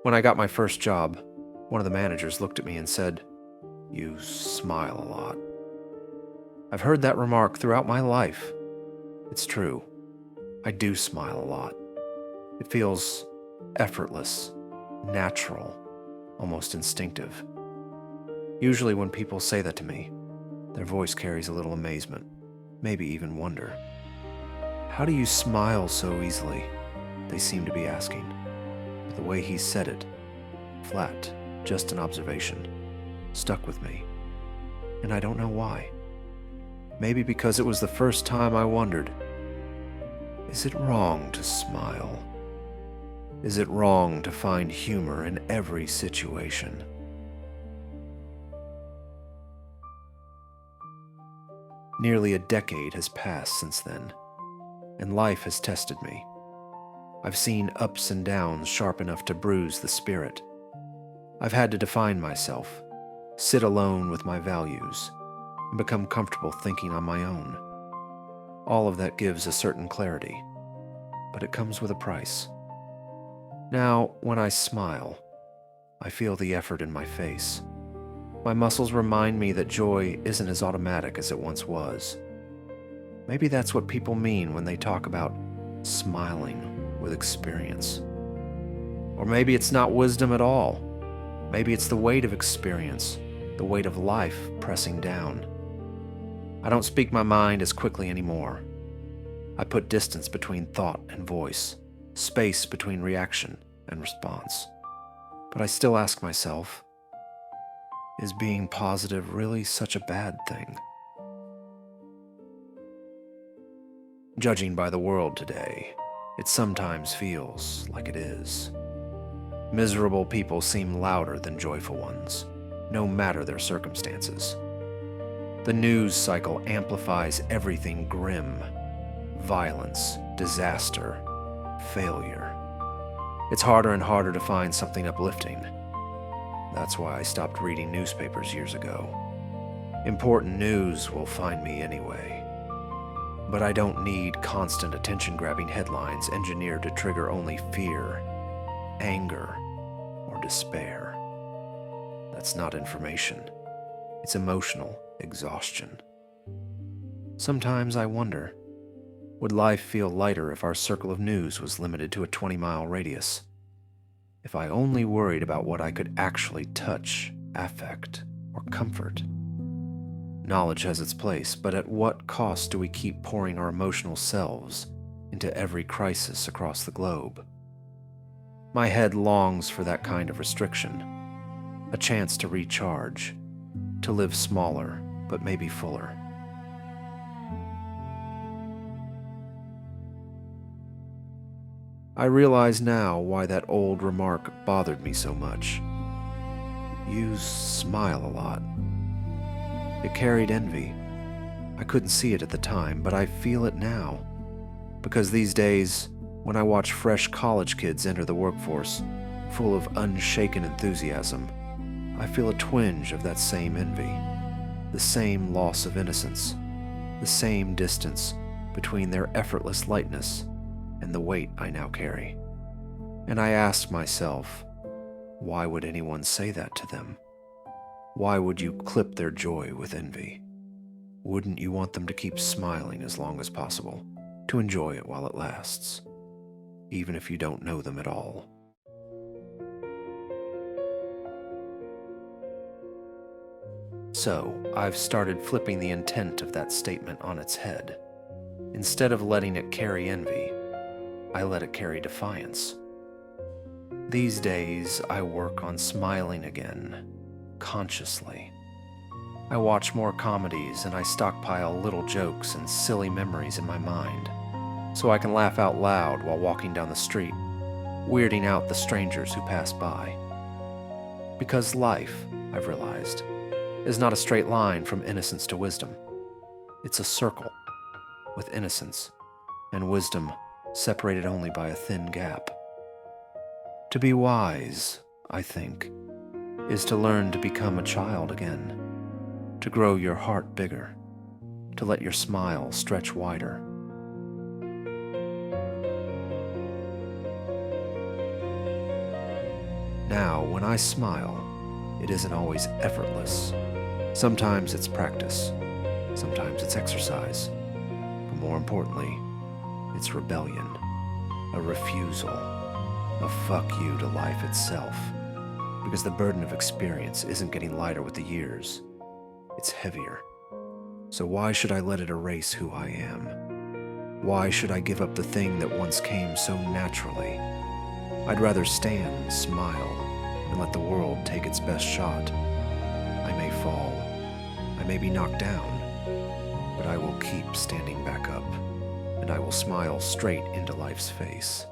When I got my first job, one of the managers looked at me and said, "You smile a lot." I've heard that remark throughout my life. It's true. I do smile a lot. It feels effortless, natural, almost instinctive. Usually when people say that to me, their voice carries a little amazement, maybe even wonder. "How do you smile so easily?" they seem to be asking. But the way he said it, flat, just an observation, stuck with me. And I don't know why. Maybe because it was the first time I wondered, is it wrong to smile? Is it wrong to find humor in every situation? Nearly a decade has passed since then, and life has tested me. I've seen ups and downs sharp enough to bruise the spirit. I've had to define myself, sit alone with my values, and become comfortable thinking on my own. All of that gives a certain clarity, but it comes with a price. Now, when I smile, I feel the effort in my face. My muscles remind me that joy isn't as automatic as it once was. Maybe that's what people mean when they talk about smiling with experience. Or maybe it's not wisdom at all. Maybe it's the weight of experience, the weight of life pressing down. I don't speak my mind as quickly anymore. I put distance between thought and voice, space between reaction and response. But I still ask myself, is being positive really such a bad thing? Judging by the world today, it sometimes feels like it is. Miserable people seem louder than joyful ones, no matter their circumstances. The news cycle amplifies everything grim: violence, disaster, failure. It's harder and harder to find something uplifting. That's why I stopped reading newspapers years ago. Important news will find me anyway. But I don't need constant attention-grabbing headlines engineered to trigger only fear, anger, or despair. That's not information. It's emotional exhaustion. Sometimes I wonder, would life feel lighter if our circle of news was limited to a 20-mile radius? If I only worried about what I could actually touch, affect, or comfort? Knowledge has its place, but at what cost do we keep pouring our emotional selves into every crisis across the globe? My head longs for that kind of restriction, a chance to recharge, to live smaller, but maybe fuller. I realize now why that old remark bothered me so much. You smile a lot. It carried envy. I couldn't see it at the time, but I feel it now. Because these days, when I watch fresh college kids enter the workforce, full of unshaken enthusiasm, I feel a twinge of that same envy, the same loss of innocence, the same distance between their effortless lightness and the weight I now carry. And I asked myself, why would anyone say that to them? Why would you clip their joy with envy? Wouldn't you want them to keep smiling as long as possible, to enjoy it while it lasts, even if you don't know them at all? So, I've started flipping the intent of that statement on its head. Instead of letting it carry envy, I let it carry defiance. These days, I work on smiling again, consciously. I watch more comedies and I stockpile little jokes and silly memories in my mind, so I can laugh out loud while walking down the street, weirding out the strangers who pass by. Because life, I've realized, is not a straight line from innocence to wisdom. It's a circle, with innocence and wisdom separated only by a thin gap. To be wise, I think, is to learn to become a child again, to grow your heart bigger, to let your smile stretch wider. Now, when I smile, it isn't always effortless. Sometimes it's practice. Sometimes it's exercise. But more importantly, it's rebellion. A refusal. A fuck you to life itself. Because the burden of experience isn't getting lighter with the years. It's heavier. So why should I let it erase who I am? Why should I give up the thing that once came so naturally? I'd rather stand, smile, and let the world take its best shot. I may fall, I may be knocked down, but I will keep standing back up, and I will smile straight into life's face.